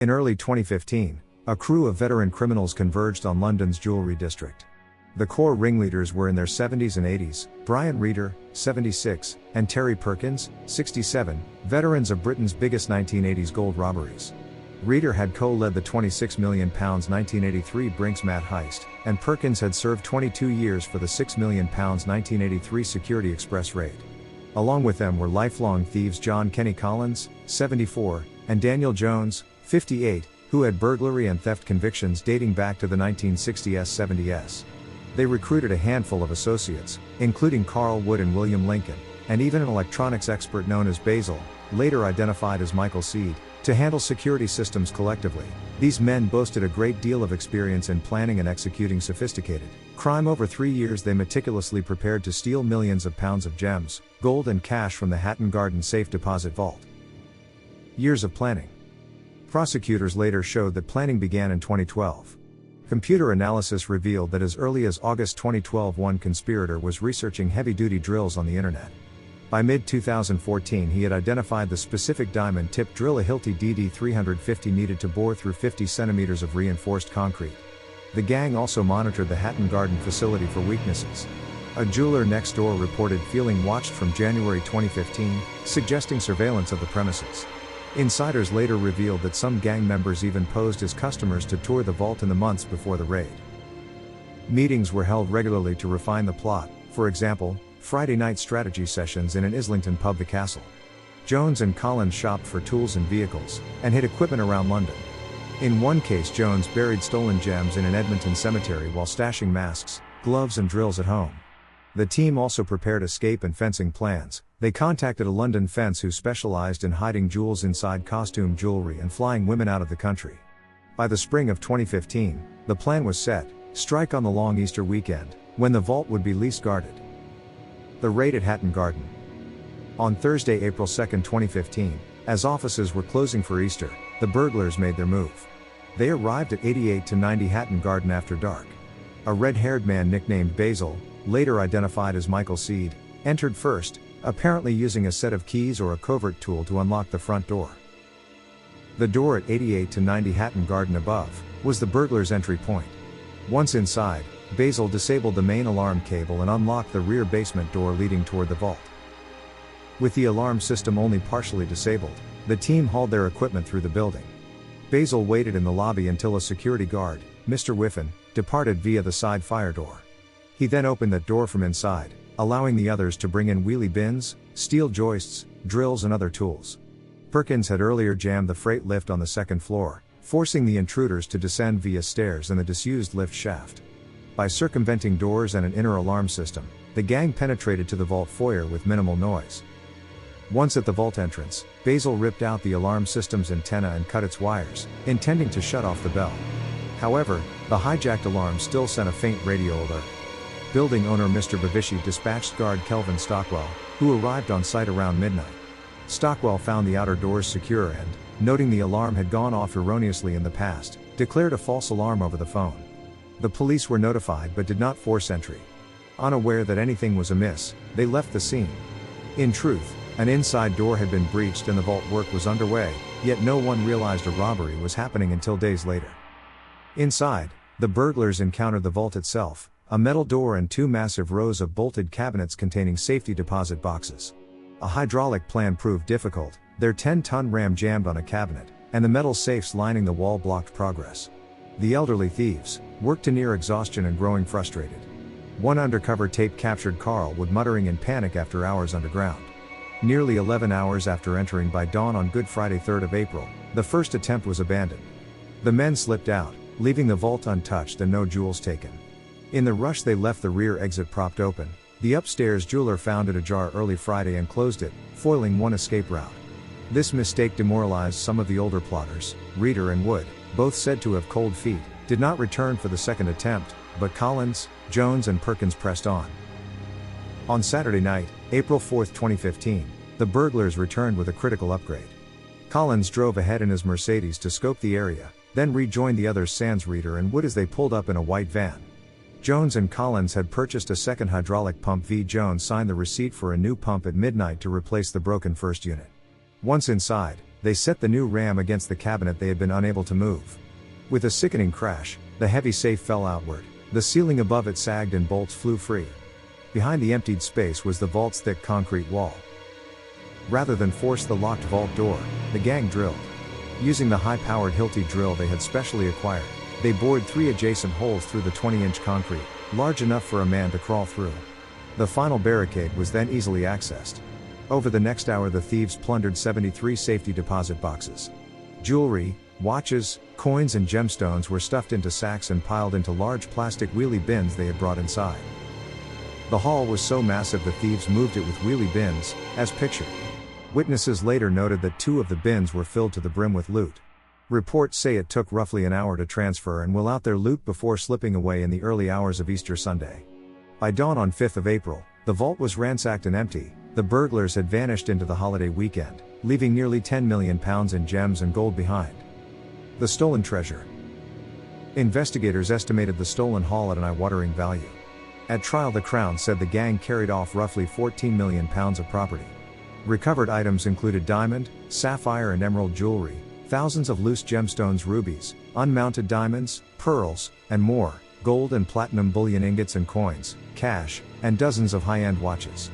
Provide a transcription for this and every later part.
In early 2015, a crew of veteran criminals converged on London's jewellery district. The core ringleaders were in their 70s and 80s, Brian Reader, 76, and Terry Perkins, 67, veterans of Britain's biggest 1980s gold robberies. Reader had co-led the £26 million 1983 Brinks-Mat heist, and Perkins had served 22 years for the £6 million 1983 Security Express raid. Along with them were lifelong thieves John Kenny Collins, 74, and Daniel Jones, 58, who had burglary and theft convictions dating back to the 1960s-70s. They recruited a handful of associates, including Carl Wood and William Lincoln, and even an electronics expert known as Basil, later identified as Michael Seed, to handle security systems collectively. These men boasted a great deal of experience in planning and executing sophisticated crime. Over 3 years they meticulously prepared to steal millions of pounds of gems, gold and cash from the Hatton Garden safe deposit vault. Years of planning. Prosecutors later showed that planning began in 2012. Computer analysis revealed that as early as August 2012 one conspirator was researching heavy-duty drills on the internet. By mid-2014 he had identified the specific diamond-tipped drill a Hilti DD350 needed to bore through 50 centimeters of reinforced concrete. The gang also monitored the Hatton Garden facility for weaknesses. A jeweler next door reported feeling watched from January 2015, suggesting surveillance of the premises. Insiders later revealed that some gang members even posed as customers to tour the vault in the months before the raid. Meetings were held regularly to refine the plot, for example, Friday night strategy sessions in an Islington pub. The Castle. Jones and Collins shopped for tools and vehicles, and hid equipment around London. In one case Jones buried stolen gems in an Edmonton cemetery while stashing masks, gloves and drills at home. The team also prepared escape and fencing plans. They contacted a London fence who specialized in hiding jewels inside costume jewelry and flying women out of the country. By the spring of 2015, the plan was set: strike on the long Easter weekend, when the vault would be least guarded. The raid at Hatton Garden. On Thursday, April 2, 2015, as offices were closing for Easter, the burglars made their move. They arrived at 88 to 90 Hatton Garden after dark. A red-haired man nicknamed Basil, later identified as Michael Seed, entered first, apparently using a set of keys or a covert tool to unlock the front door. The door at 88 to 90 Hatton Garden above was the burglars' entry point. Once inside, Basil disabled the main alarm cable and unlocked the rear basement door leading toward the vault. With the alarm system only partially disabled, the team hauled their equipment through the building. Basil waited in the lobby until a security guard, Mr. Whiffen, departed via the side fire door. He then opened that door from inside, allowing the others to bring in wheelie bins, steel joists, drills and other tools. Perkins had earlier jammed the freight lift on the second floor, forcing the intruders to descend via stairs and the disused lift shaft. By circumventing doors and an inner alarm system, the gang penetrated to the vault foyer with minimal noise. Once at the vault entrance, Basil ripped out the alarm system's antenna and cut its wires, intending to shut off the bell. However, the hijacked alarm still sent a faint radio alert. Building owner Mr. Bavishi dispatched guard Kelvin Stockwell, who arrived on site around midnight. Stockwell found the outer doors secure and, noting the alarm had gone off erroneously in the past, declared a false alarm over the phone. The police were notified but did not force entry. Unaware that anything was amiss, they left the scene. In truth, an inside door had been breached and the vault work was underway, yet no one realized a robbery was happening until days later. Inside, the burglars encountered the vault itself, a metal door and two massive rows of bolted cabinets containing safety deposit boxes. A hydraulic plan proved difficult, their 10-ton ram jammed on a cabinet, and the metal safes lining the wall blocked progress. The elderly thieves worked to near exhaustion and growing frustrated. One undercover tape captured Carl Wood muttering in panic after hours underground. Nearly 11 hours after entering by dawn on Good Friday 3rd of April, the first attempt was abandoned. The men slipped out, leaving the vault untouched and no jewels taken. In the rush they left the rear exit propped open. The upstairs jeweler found it ajar early Friday and closed it, foiling one escape route. This mistake demoralized some of the older plotters. Reader and Wood, both said to have cold feet, did not return for the second attempt, but Collins, Jones and Perkins pressed on. On Saturday night, April 4, 2015, the burglars returned with a critical upgrade. Collins drove ahead in his Mercedes to scope the area, then rejoined the others sans Reader and Wood as they pulled up in a white van. Jones and Collins had purchased a second hydraulic pump. Jones signed the receipt for a new pump at midnight to replace the broken first unit. Once inside, they set the new ram against the cabinet they had been unable to move. With a sickening crash, the heavy safe fell outward, the ceiling above it sagged and bolts flew free. Behind the emptied space was the vault's thick concrete wall. Rather than force the locked vault door, the gang drilled. Using the high-powered Hilti drill they had specially acquired, they bored 3 adjacent holes through the 20-inch concrete, large enough for a man to crawl through. The final barricade was then easily accessed. Over the next hour the thieves plundered 73 safety deposit boxes. Jewelry, watches, coins and gemstones were stuffed into sacks and piled into large plastic wheelie bins they had brought inside. The haul was so massive the thieves moved it with wheelie bins, as pictured. Witnesses later noted that 2 of the bins were filled to the brim with loot. Reports say it took roughly an hour to transfer and wheel out their loot before slipping away in the early hours of Easter Sunday. By dawn on 5th of April, the vault was ransacked and empty. The burglars had vanished into the holiday weekend, leaving nearly £10 million in gems and gold behind. The stolen treasure. Investigators estimated the stolen haul at an eye-watering value. At trial the Crown said the gang carried off roughly £14 million of property. Recovered items included diamond, sapphire and emerald jewelry, thousands of loose gemstones, rubies, unmounted diamonds, pearls, and more, gold and platinum bullion ingots and coins, cash, and dozens of high-end watches.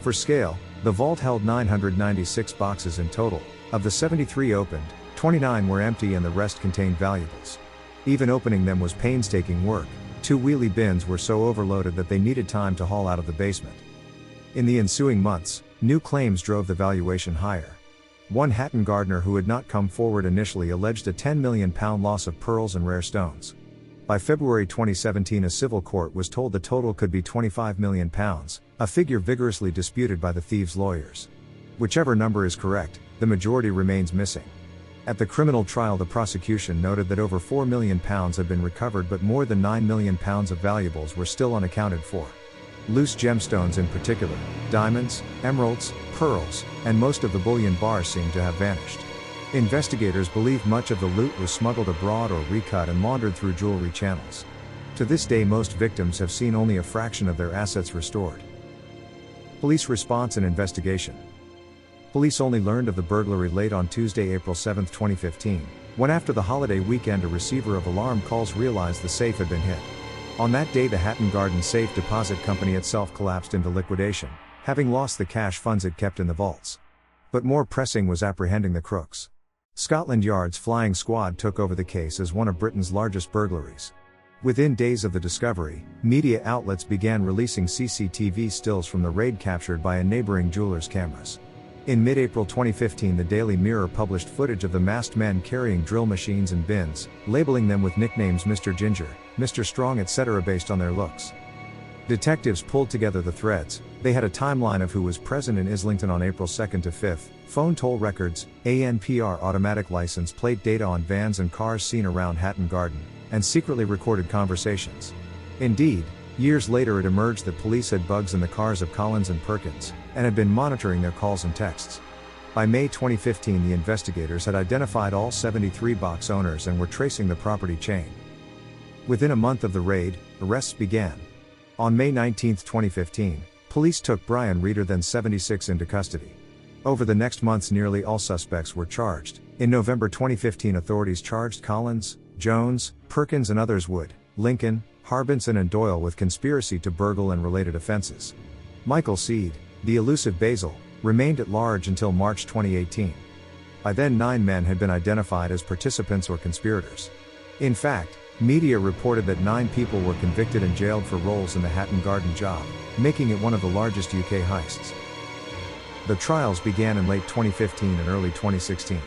For scale, the vault held 996 boxes in total. Of the 73 opened, 29 were empty and the rest contained valuables. Even opening them was painstaking work. 2 wheelie bins were so overloaded that they needed time to haul out of the basement. In the ensuing months, new claims drove the valuation higher. One Hatton gardener who had not come forward initially alleged a £10 million loss of pearls and rare stones. By February 2017 a civil court was told the total could be £25 million, a figure vigorously disputed by the thieves' lawyers. Whichever number is correct, the majority remains missing. At the criminal trial the prosecution noted that over £4 million had been recovered but more than £9 million of valuables were still unaccounted for. Loose gemstones in particular, diamonds, emeralds, pearls, and most of the bullion bars seemed to have vanished. Investigators believe much of the loot was smuggled abroad or recut and laundered through jewelry channels. To this day most victims have seen only a fraction of their assets restored. Police response and investigation. Police only learned of the burglary late on Tuesday, April 7, 2015, when after the holiday weekend a receiver of alarm calls realized the safe had been hit. On that day the Hatton Garden Safe Deposit Company itself collapsed into liquidation, having lost the cash funds it kept in the vaults. But more pressing was apprehending the crooks. Scotland Yard's flying squad took over the case as one of Britain's largest burglaries. Within days of the discovery, media outlets began releasing CCTV stills from the raid captured by a neighboring jeweler's cameras. In mid-April 2015 the Daily Mirror published footage of the masked men carrying drill machines and bins, labeling them with nicknames Mr. Ginger, Mr. Strong etc. based on their looks. Detectives pulled together the threads. They had a timeline of who was present in Islington on April 2 to 5, phone toll records, ANPR automatic license plate data on vans and cars seen around Hatton Garden, and secretly recorded conversations. Indeed, years later it emerged that police had bugs in the cars of Collins and Perkins, and had been monitoring their calls and texts. By May 2015 the investigators had identified all 73 box owners and were tracing the property chain. Within a month of the raid, arrests began. On May 19, 2015, police took Brian Reeder, then 76, into custody. Over the next months nearly all suspects were charged. In November 2015 authorities charged Collins, Jones, Perkins and others Wood, Lincoln, Harbinson and Doyle with conspiracy to burgle and related offenses. Michael Seed, the elusive Basil, remained at large until March 2018. By then 9 men had been identified as participants or conspirators. In fact, media reported that 9 people were convicted and jailed for roles in the Hatton Garden job, making it one of the largest UK heists. The trials began in late 2015 and early 2016.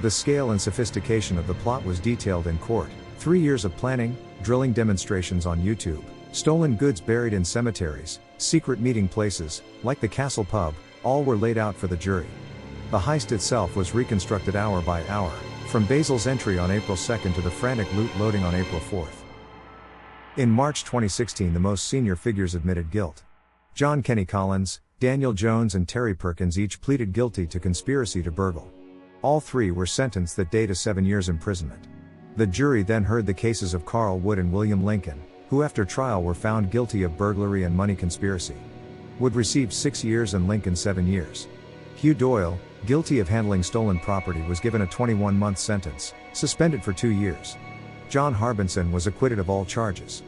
The scale and sophistication of the plot was detailed in court. 3 years of planning, drilling demonstrations on YouTube, stolen goods buried in cemeteries, secret meeting places, like the Castle Pub, all were laid out for the jury. The heist itself was reconstructed hour by hour, from Basil's entry on April 2 to the frantic loot loading on April 4. In March 2016 the most senior figures admitted guilt. John Kenny Collins, Daniel Jones and Terry Perkins each pleaded guilty to conspiracy to burgle. All 3 were sentenced that day to 7 years imprisonment. The jury then heard the cases of Carl Wood and William Lincoln, who after trial were found guilty of burglary and money conspiracy. Wood received 6 years and Lincoln 7 years. Hugh Doyle, guilty of handling stolen property, was given a 21-month sentence, suspended for 2 years. John Harbinson was acquitted of all charges.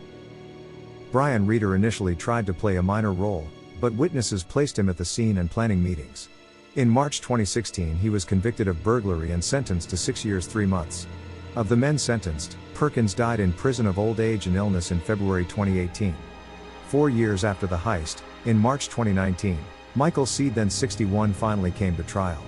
Brian Reeder initially tried to play a minor role, but witnesses placed him at the scene and planning meetings. In March 2016 he was convicted of burglary and sentenced to 6 years 3 months. Of the men sentenced, Perkins died in prison of old age and illness in February 2018. 4 years after the heist, in March 2019, Michael Seed, then 61, finally came to trial.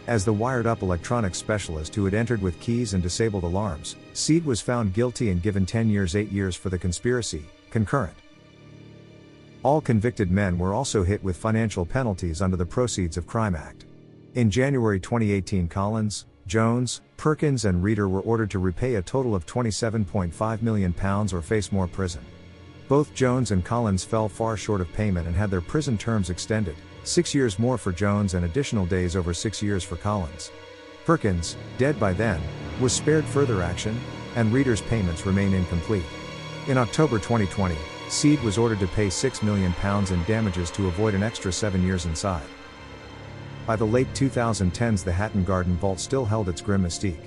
As the wired-up electronics specialist who had entered with keys and disabled alarms, Seed was found guilty and given 10 years 8 years for the conspiracy, concurrent. All convicted men were also hit with financial penalties under the Proceeds of Crime Act. In January 2018, Collins, Jones, Perkins and Reeder were ordered to repay a total of £27.5 million or face more prison. Both Jones and Collins fell far short of payment and had their prison terms extended, 6 years more for Jones and additional days over 6 years for Collins. Perkins, dead by then, was spared further action, and Reeder's payments remain incomplete. In October 2020, Seed was ordered to pay £6 million in damages to avoid an extra 7 years inside. By the late 2010s, the Hatton Garden Vault still held its grim mystique.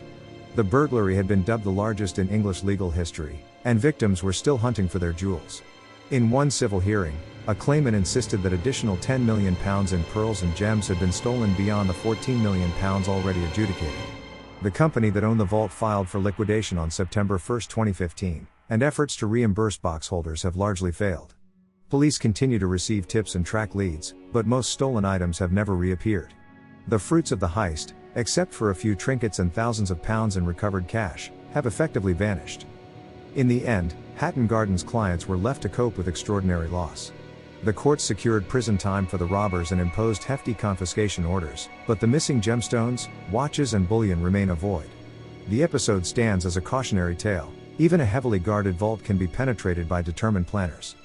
The burglary had been dubbed the largest in English legal history, and victims were still hunting for their jewels. In one civil hearing, a claimant insisted that additional £10 million in pearls and gems had been stolen beyond the £14 million already adjudicated. The company that owned the vault filed for liquidation on September 1, 2015, and efforts to reimburse box holders have largely failed. Police continue to receive tips and track leads, but most stolen items have never reappeared. The fruits of the heist, except for a few trinkets and thousands of pounds in recovered cash, have effectively vanished. In the end, Hatton Garden's clients were left to cope with extraordinary loss. The courts secured prison time for the robbers and imposed hefty confiscation orders, but the missing gemstones, watches and bullion remain a void. The episode stands as a cautionary tale. Even a heavily guarded vault can be penetrated by determined planners.